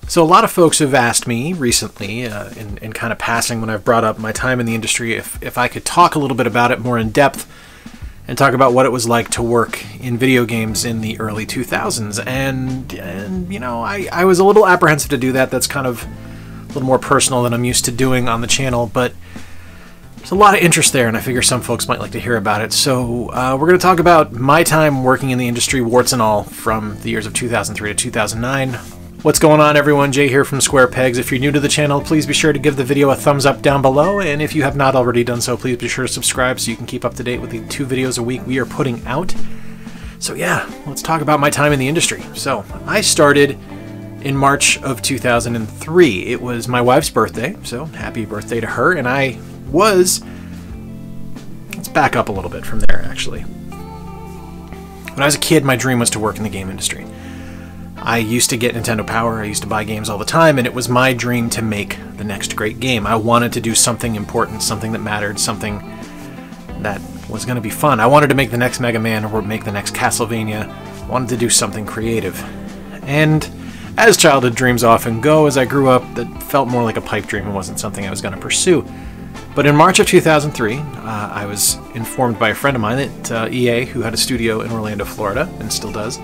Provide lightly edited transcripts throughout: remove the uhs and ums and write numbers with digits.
So a lot of folks have asked me recently, in kind of passing when I've brought up my time in the industry, if I could talk a little bit about it more in depth and talk about what it was like to work in video games in the early 2000s. And you know, I was a little apprehensive to do that. That's kind of a little more personal than I'm used to doing on the channel, but there's a lot of interest there, and I figure some folks might like to hear about it. So we're going to talk about my time working in the industry, warts and all, from the years of 2003 to 2009. What's going on, everyone? Jay here from Square Pegs. If you're new to the channel, please be sure to give the video a thumbs up down below, and if you have not already done so, please be sure to subscribe so you can keep up to date with the 2 videos a week we are putting out. So yeah, let's talk about my time in the industry. So I started in March of 2003. It was my wife's birthday, so happy birthday to her, and let's back up a little bit from there, actually. When I was a kid, my dream was to work in the game industry. I used to get Nintendo Power, I used to buy games all the time, and it was my dream to make the next great game. I wanted to do something important, something that mattered, something that was going to be fun. I wanted to make the next Mega Man or make the next Castlevania. I wanted to do something creative. And as childhood dreams often go, as I grew up, that felt more like a pipe dream and wasn't something I was going to pursue. But in March of 2003, I was informed by a friend of mine that EA, who had a studio in Orlando, Florida, and still does,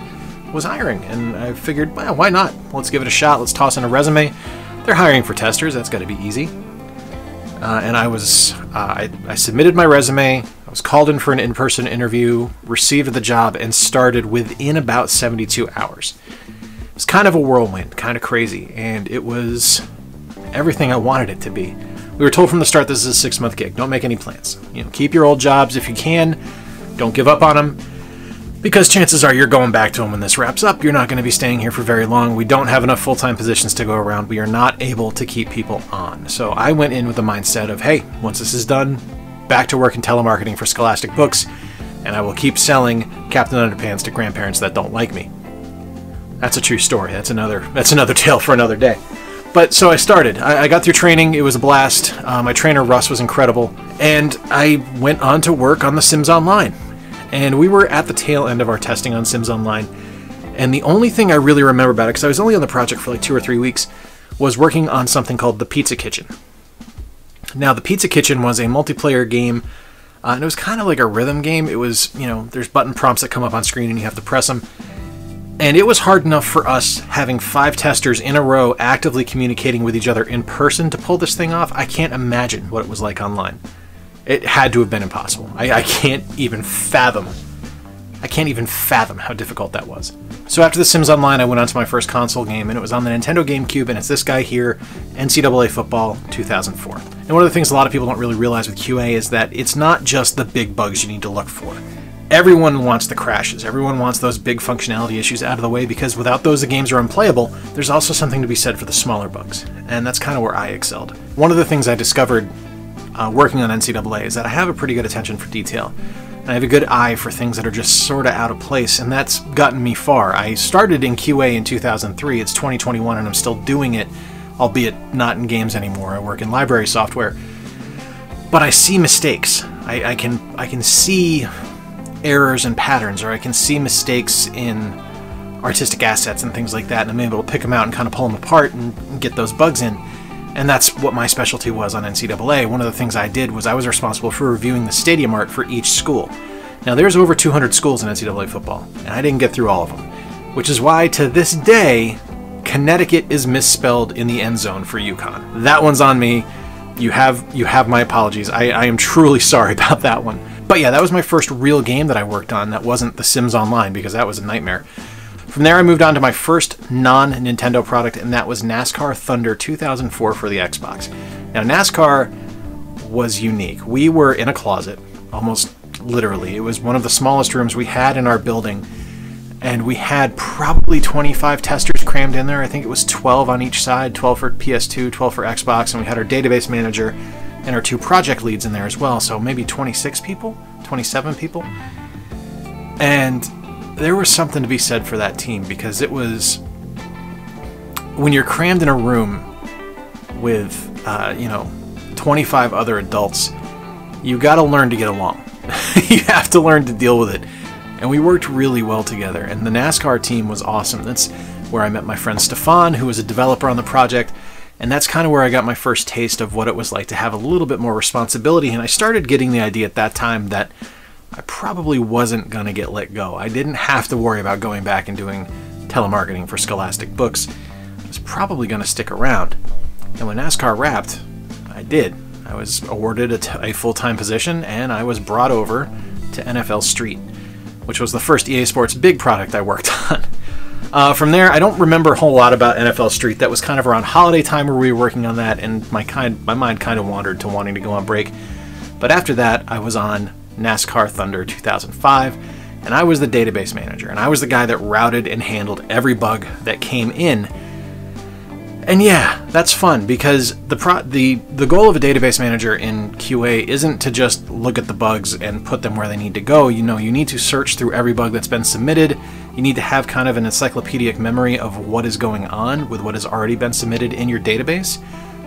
was hiring, and I figured, well, why not? Let's give it a shot. Let's toss in a resume. They're hiring for testers. That's got to be easy. And I submitted my resume. I was called in for an in-person interview, received the job, and started within about 72 hours. It was kind of a whirlwind, kind of crazy, and it was everything I wanted it to be. We were told from the start this is a 6-month gig. Don't make any plans. You know, keep your old jobs if you can. Don't give up on them, because chances are you're going back to them when this wraps up. You're not going to be staying here for very long. We don't have enough full-time positions to go around. We are not able to keep people on. So I went in with the mindset of, hey, once this is done, back to work in telemarketing for Scholastic Books, and I will keep selling Captain Underpants to grandparents that don't like me. That's a true story. That's another tale for another day. But so I started. I got through training. It was a blast. My trainer, Russ, was incredible. And I went on to work on The Sims Online. And we were at the tail end of our testing on Sims Online. And the only thing I really remember about it, because I was only on the project for like 2 or 3 weeks, was working on something called the Pizza Kitchen. Now, the Pizza Kitchen was a multiplayer game, and it was kind of like a rhythm game. It was, you know, there's button prompts that come up on screen and you have to press them. And it was hard enough for us, having 5 testers in a row actively communicating with each other in person, to pull this thing off. I can't imagine what it was like online. It had to have been impossible. I can't even fathom how difficult that was. So after The Sims Online, I went on to my first console game, and it was on the Nintendo GameCube, and it's this guy here, NCAA Football 2004. And one of the things a lot of people don't really realize with QA is that it's not just the big bugs you need to look for. Everyone wants the crashes. Everyone wants those big functionality issues out of the way, because without those, the games are unplayable. There's also something to be said for the smaller bugs, and that's kind of where I excelled. One of the things I discovered working on NCAA is that I have a pretty good attention for detail. And I have a good eye for things that are just sort of out of place, and that's gotten me far. I started in QA in 2003. It's 2021, and I'm still doing it, albeit not in games anymore. I work in library software. But I see mistakes. I can see errors and patterns, or I can see mistakes in artistic assets and things like that, and I'm able to pick them out and kind of pull them apart and get those bugs in. And that's what my specialty was on NCAA. One of the things I did was I was responsible for reviewing the stadium art for each school. Now, there's over 200 schools in NCAA football, and I didn't get through all of them, which is why, to this day, Connecticut is misspelled in the end zone for UConn. That one's on me. You have my apologies. I am truly sorry about that one. But yeah, that was my first real game that I worked on that wasn't The Sims Online, because that was a nightmare. From there, I moved on to my first non-Nintendo product, and that was Nascar Thunder 2004 for the Xbox. Now, NASCAR was unique. We were in a closet, almost literally. It was one of the smallest rooms we had in our building, and we had probably 25 testers crammed in there. I think it was 12 on each side, 12 for PS2, 12 for Xbox, and we had our database manager and our 2 project leads in there as well, so maybe 26 people, 27 people. And there was something to be said for that team, because it was, when you're crammed in a room with, 25 other adults, you got to learn to get along. You have to learn to deal with it. And we worked really well together, and the NASCAR team was awesome. where I met my friend Stefan, who was a developer on the project. And that's kind of where I got my first taste of what it was like to have a little bit more responsibility. And I started getting the idea at that time that I probably wasn't going to get let go. I didn't have to worry about going back and doing telemarketing for Scholastic Books. I was probably going to stick around. And when NASCAR wrapped, I did. I was awarded a full-time position, and I was brought over to NFL Street, which was the first EA Sports big product I worked on. From there, I don't remember a whole lot about NFL Street. That was kind of around holiday time where we were working on that, and my mind kind of wandered to wanting to go on break. But after that, I was on NASCAR Thunder 2005, and I was the database manager, and I was the guy that routed and handled every bug that came in. And yeah, that's fun, because the goal of a database manager in QA isn't to just look at the bugs and put them where they need to go. You need to search through every bug that's been submitted. You need to have kind of an encyclopedic memory of what is going on with what has already been submitted in your database.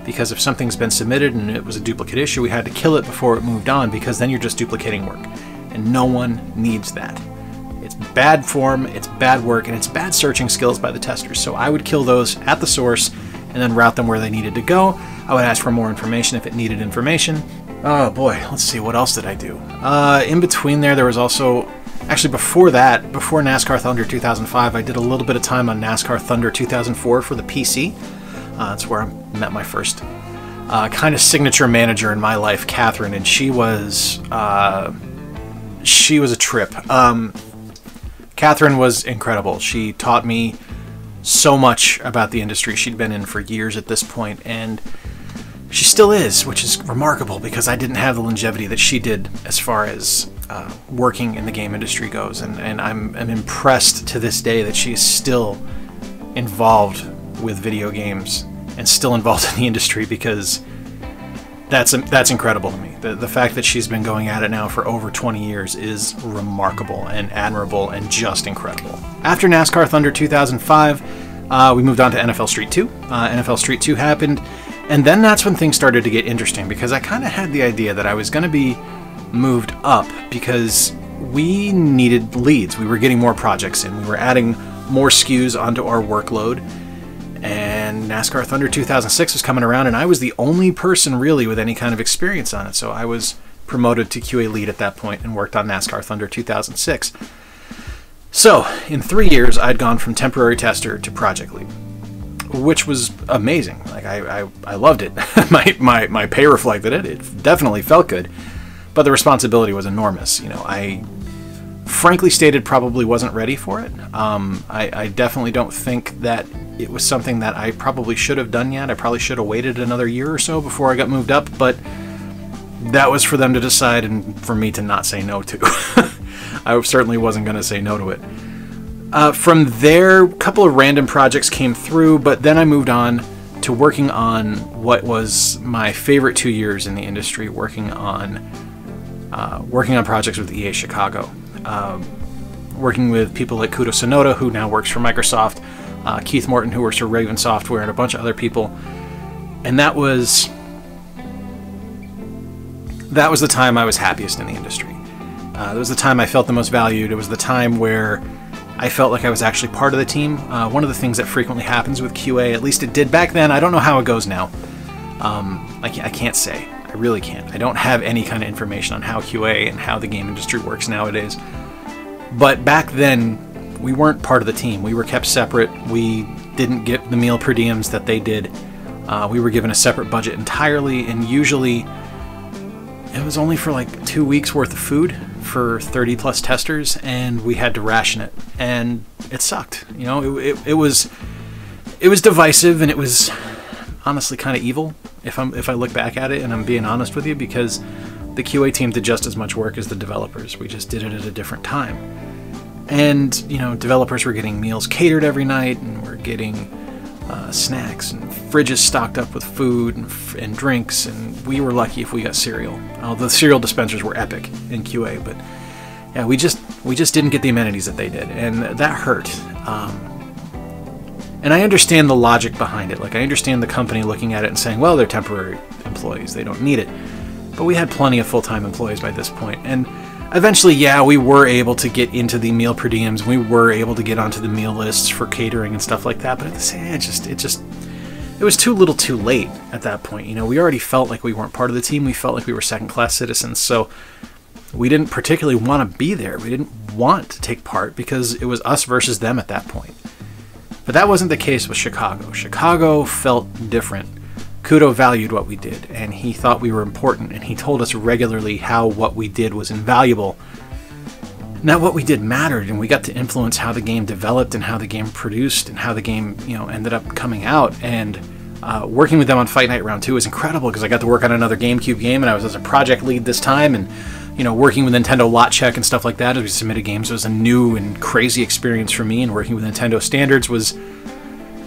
Because if something's been submitted and it was a duplicate issue, we had to kill it before it moved on, because then you're just duplicating work. And no one needs that. It's bad form, it's bad work, and it's bad searching skills by the testers. So I would kill those at the source and then route them where they needed to go. I would ask for more information if it needed information. Oh boy, let's see, what else did I do? In between there was also, actually before that, before NASCAR Thunder 2005, I did a little bit of time on NASCAR Thunder 2004 for the PC. That's where I met my first kind of signature manager in my life, Catherine, and she was a trip. Catherine was incredible. She taught me so much about the industry. She'd been in for years at this point, and she still is, which is remarkable because I didn't have the longevity that she did as far as working in the game industry goes, and I'm impressed to this day that she is still involved with video games and still involved in the industry, because that's incredible to me. The fact that she's been going at it now for over 20 years is remarkable and admirable and just incredible. After NASCAR Thunder 2005, we moved on to NFL Street 2. NFL Street 2 happened, and then that's when things started to get interesting, because I kind of had the idea that I was going to be moved up because we needed leads. We were getting more projects in. We were adding more SKUs onto our workload. And NASCAR Thunder 2006 was coming around, and I was the only person really with any kind of experience on it. So I was promoted to QA lead at that point and worked on NASCAR Thunder 2006. So in 3 years, I'd gone from temporary tester to project lead, which was amazing. Like I loved it. my pay reflected it. It definitely felt good, but the responsibility was enormous. I frankly stated probably wasn't ready for it. I definitely don't think that it was something that I probably should have done yet. I probably should have waited another year or so before I got moved up, but that was for them to decide and for me to not say no to. I certainly wasn't going to say no to it. From there, a couple of random projects came through, but then I moved on to working on what was my favorite 2 years in the industry, working on projects with EA Chicago. Working with people like Kudo Sonoda, who now works for Microsoft, Keith Morton, who works for Raven Software, and a bunch of other people. And that was the time I was happiest in the industry. It was the time I felt the most valued. It was the time where I felt like I was actually part of the team. One of the things that frequently happens with QA, at least it did back then, I don't know how it goes now. I can't say. I really can't. I don't have any kind of information on how QA and how the game industry works nowadays. But back then, we weren't part of the team. We were kept separate. We didn't get the meal per diems that they did. We were given a separate budget entirely, and usually it was only for like 2 weeks worth of food for 30 plus testers, and we had to ration it, and it sucked. It was divisive, and it was honestly kind of evil if I look back at it, and I'm being honest with you, because the QA team did just as much work as the developers. We just did it at a different time. And, developers were getting meals catered every night, and we're getting snacks and fridges stocked up with food and drinks, and we were lucky if we got cereal. The cereal dispensers were epic in QA, but yeah, we just didn't get the amenities that they did, and that hurt. And I understand the logic behind it. Like, I understand the company looking at it and saying, well, they're temporary employees, they don't need it. But we had plenty of full-time employees by this point, and Eventually, yeah, we were able to get into the meal per diems. We were able to get onto the meal lists for catering and stuff like that. But it was too little too late at that point. You know, we already felt like we weren't part of the team. We felt like we were second-class citizens. So we didn't particularly want to be there. We didn't want to take part because it was us versus them at that point. But that wasn't the case with Chicago. Chicago felt different. Kudo valued what we did, and he thought we were important, and he told us regularly how what we did was invaluable. Now, what we did mattered, and we got to influence how the game developed and how the game produced and how the game, you know, ended up coming out. And working with them on Fight Night Round 2 was incredible because I got to work on another GameCube game, and I was as a project lead this time, and you know, working with Nintendo Lot Check and stuff like that as we submitted games was a new and crazy experience for me, and working with Nintendo standards was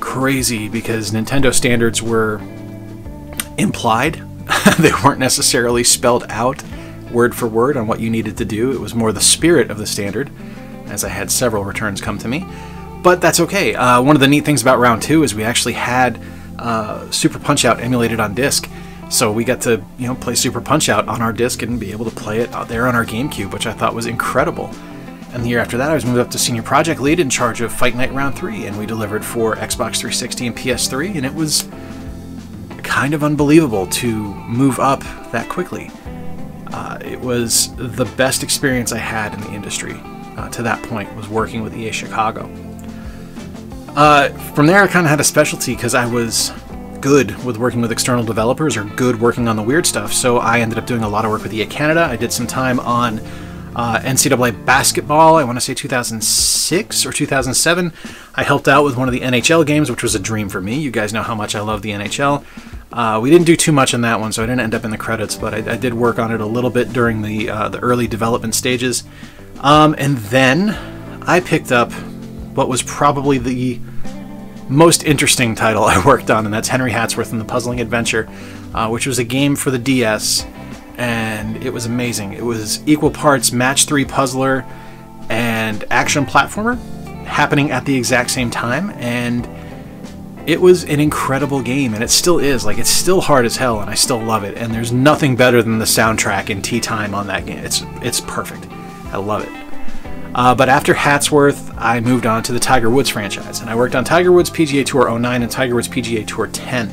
crazy because Nintendo standards were implied. They weren't necessarily spelled out word for word on what you needed to do. It was more the spirit of the standard, as I had several returns come to me. But that's okay. One of the neat things about Round 2 is we actually had Super Punch-Out emulated on disc. So we got to, you know, play Super Punch-Out on our disc and be able to play it out there on our GameCube, which I thought was incredible. And the year after that, I was moved up to Senior Project Lead in charge of Fight Night Round 3, and we delivered for Xbox 360 and PS3, and it was kind of unbelievable to move up that quickly. It was the best experience I had in the industry to that point, was working with EA Chicago. From there, I kind of had a specialty because I was good with working with external developers or good working on the weird stuff, so I ended up doing a lot of work with EA Canada. I did some time on NCAA basketball, I want to say 2006 or 2007. I helped out with one of the NHL games, which was a dream for me. You guys know how much I love the NHL. We didn't do too much on that one, so I didn't end up in the credits, but I did work on it a little bit during the early development stages. And then I picked up what was probably the most interesting title I worked on, and that's Henry Hatsworth and the Puzzling Adventure, which was a game for the DS, and it was amazing. It was equal parts match 3 puzzler and action platformer happening at the exact same time, and it was an incredible game, and it still is. Like, it's still hard as hell, and I still love it, and there's nothing better than the soundtrack in Tea Time on that game. It's perfect. I love it. But after Hatsworth, I moved on to the Tiger Woods franchise, and I worked on Tiger Woods PGA Tour 09 and Tiger Woods PGA Tour 10,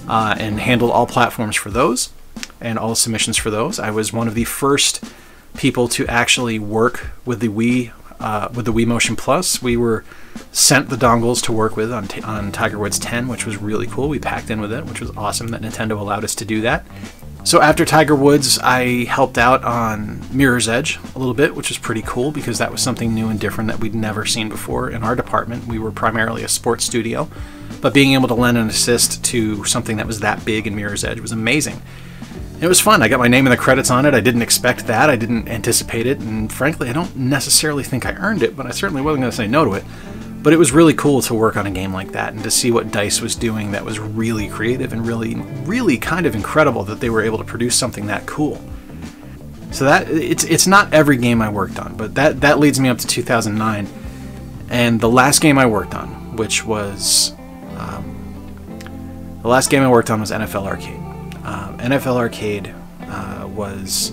and handled all platforms for those and all submissions for those. I was one of the first people to actually work with the Wii Motion Plus. We were sent the dongles to work with on Tiger Woods 10, which was really cool. We packed in with it, which was awesome that Nintendo allowed us to do that. So after Tiger Woods, I helped out on Mirror's Edge a little bit, which was pretty cool because that was something new and different that we'd never seen before in our department. We were primarily a sports studio, but being able to lend an assist to something that was that big in Mirror's Edge was amazing. It was fun. I got my name in the credits on it. I didn't expect that. I didn't anticipate it, and frankly, I don't necessarily think I earned it, but I certainly wasn't going to say no to it. But it was really cool to work on a game like that and to see what DICE was doing that was really creative and really kind of incredible that they were able to produce something that cool. So that it's not every game I worked on, but that leads me up to 2009. And the last game I worked on, which was NFL Arcade. NFL Arcade was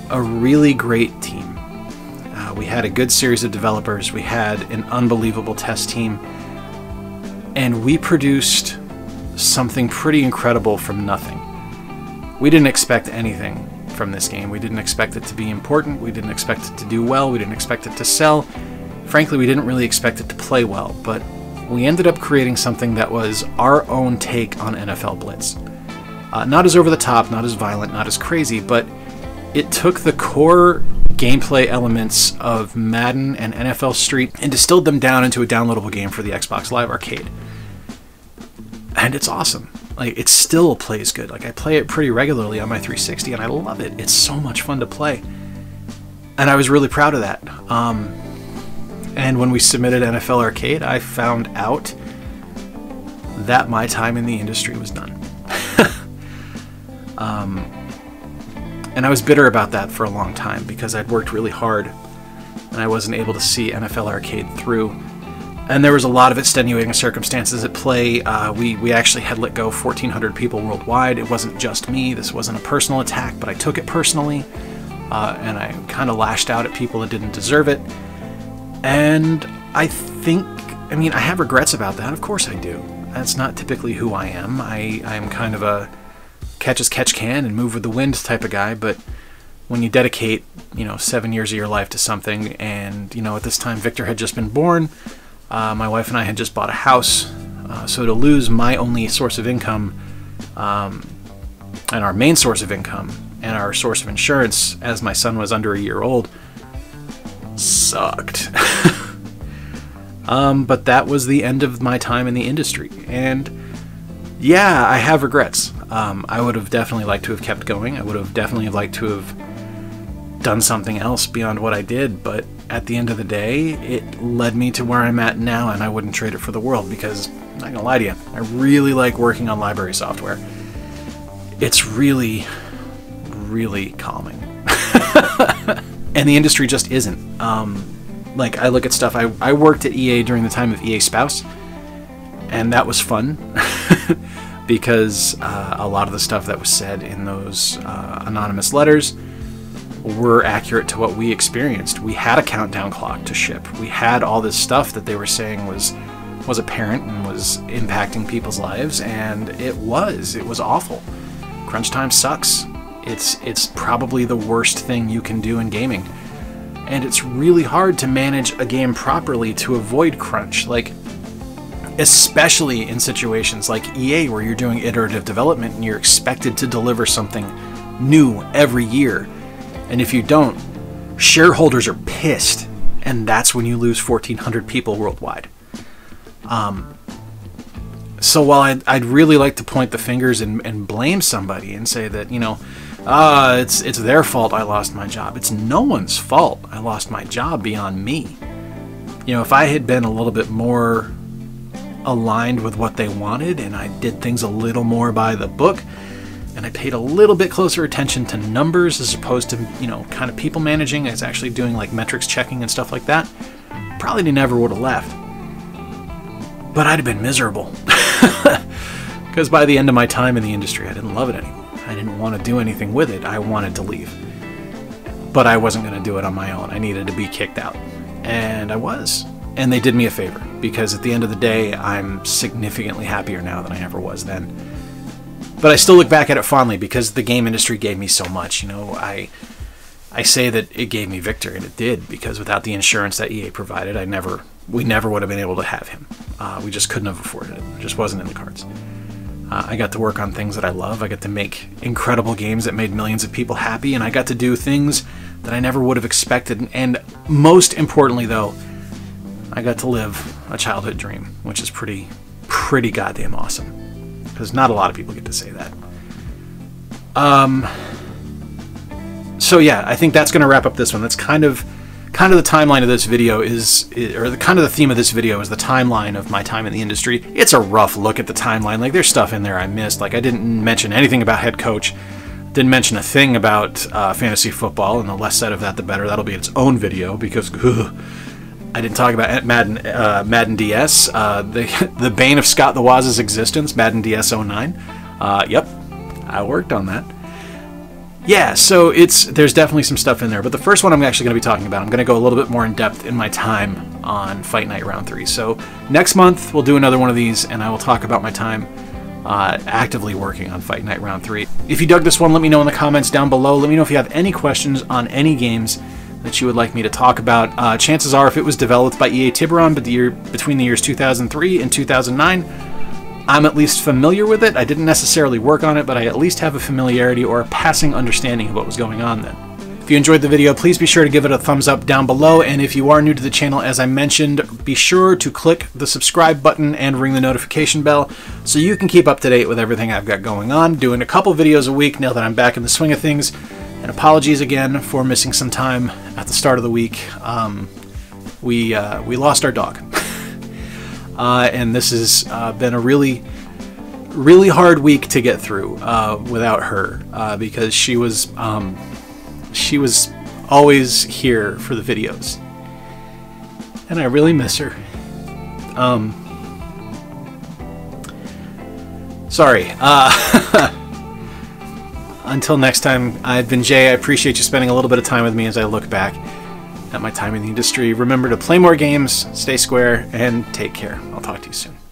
a really great team. We had a good series of developers, we had an unbelievable test team, and we produced something pretty incredible from nothing. We didn't expect anything from this game. We didn't expect it to be important, we didn't expect it to do well, we didn't expect it to sell. Frankly, we didn't really expect it to play well, but we ended up creating something that was our own take on NFL Blitz. Not as over the top, not as violent, not as crazy, but it took the core gameplay elements of Madden and NFL Street and distilled them down into a downloadable game for the Xbox Live Arcade. And it's awesome. Like, it still plays good. Like, I play it pretty regularly on my 360 and I love it. It's so much fun to play. And I was really proud of that. And when we submitted NFL Arcade, I found out that my time in the industry was done. And I was bitter about that for a long time because I'd worked really hard and I wasn't able to see NFL Arcade through. And there was a lot of extenuating circumstances at play. We actually had let go 1,400 people worldwide. It wasn't just me. This wasn't a personal attack, but I took it personally. and I kind of lashed out at people that didn't deserve it. And I mean, I have regrets about that. Of course I do. That's not typically who I am. I'm kind of a catch as catch can and move with the wind type of guy, but when you dedicate, 7 years of your life to something, and, at this time Victor had just been born, my wife and I had just bought a house, so to lose my only source of income, and our main source of income, and our source of insurance as my son was under a year old, sucked. But that was the end of my time in the industry, and yeah, I have regrets. I would have definitely liked to have kept going. I would have definitely liked to have done something else beyond what I did, but at the end of the day, it led me to where I'm at now, and I wouldn't trade it for the world, because, I'm not gonna lie to you, I really like working on library software. It's really, really calming. And the industry just isn't. Like, I look at stuff, I worked at EA during the time of EA Spouse, and that was fun, because a lot of the stuff that was said in those anonymous letters were accurate to what we experienced. We had a countdown clock to ship. We had all this stuff that they were saying was apparent and was impacting people's lives, and it was awful. Crunch time sucks. It's probably the worst thing you can do in gaming. And it's really hard to manage a game properly to avoid crunch, like, especially in situations like EA where you're doing iterative development and you're expected to deliver something new every year. And if you don't, shareholders are pissed, and that's when you lose 1,400 people worldwide. So while I'd really like to point the fingers and blame somebody and say that, it's their fault I lost my job. It's no one's fault I lost my job beyond me. If I had been a little bit more aligned with what they wanted, and I did things a little more by the book, and I paid a little bit closer attention to numbers as opposed to, kind of people managing, as actually doing like metrics checking and stuff like that, probably never would have left. But I'd have been miserable. Because by the end of my time in the industry, I didn't love it anymore. I didn't want to do anything with it. I wanted to leave. But I wasn't going to do it on my own. I needed to be kicked out. And I was. And they did me a favor, because at the end of the day, I'm significantly happier now than I ever was then. But I still look back at it fondly, because the game industry gave me so much. I say that it gave me Victor, and it did, because without the insurance that EA provided, we never would have been able to have him. We just couldn't have afforded it. It just wasn't in the cards. I got to work on things that I love. I got to make incredible games that made millions of people happy, and I got to do things that I never would have expected. And most importantly, though, I got to live a childhood dream, which is pretty goddamn awesome. Because not a lot of people get to say that. So yeah, I think that's going to wrap up this one. That's kind of the timeline of this video the theme of this video is the timeline of my time in the industry. It's a rough look at the timeline. Like, there's stuff in there I missed. Like, I didn't mention anything about head coach. Didn't mention a thing about fantasy football, and the less said of that, the better. That'll be its own video, because I didn't talk about Madden DS, the bane of Scott the Waz's existence, Madden DS 09. Yep, I worked on that. Yeah, so there's definitely some stuff in there, but the first one I'm actually going to be talking about, I'm going to go a little bit more in depth in my time on Fight Night Round 3. So next month, we'll do another one of these, and I will talk about my time actively working on Fight Night Round 3. If you dug this one, let me know in the comments down below. Let me know if you have any questions on any games that you would like me to talk about. Chances are, if it was developed by EA Tiburon between the years 2003 and 2009, I'm at least familiar with it. I didn't necessarily work on it, but I at least have a familiarity or a passing understanding of what was going on then. If you enjoyed the video, please be sure to give it a thumbs up down below, and if you are new to the channel, as I mentioned, be sure to click the subscribe button and ring the notification bell so you can keep up to date with everything I've got going on. Doing a couple videos a week now that I'm back in the swing of things, and apologies again for missing some time at the start of the week. We lost our dog. And this has been a really hard week to get through without her, because she was always here for the videos, and I really miss her. Sorry. until next time, I've been Jay. I appreciate you spending a little bit of time with me as I look back at my time in the industry. Remember to play more games, stay square, and take care. I'll talk to you soon.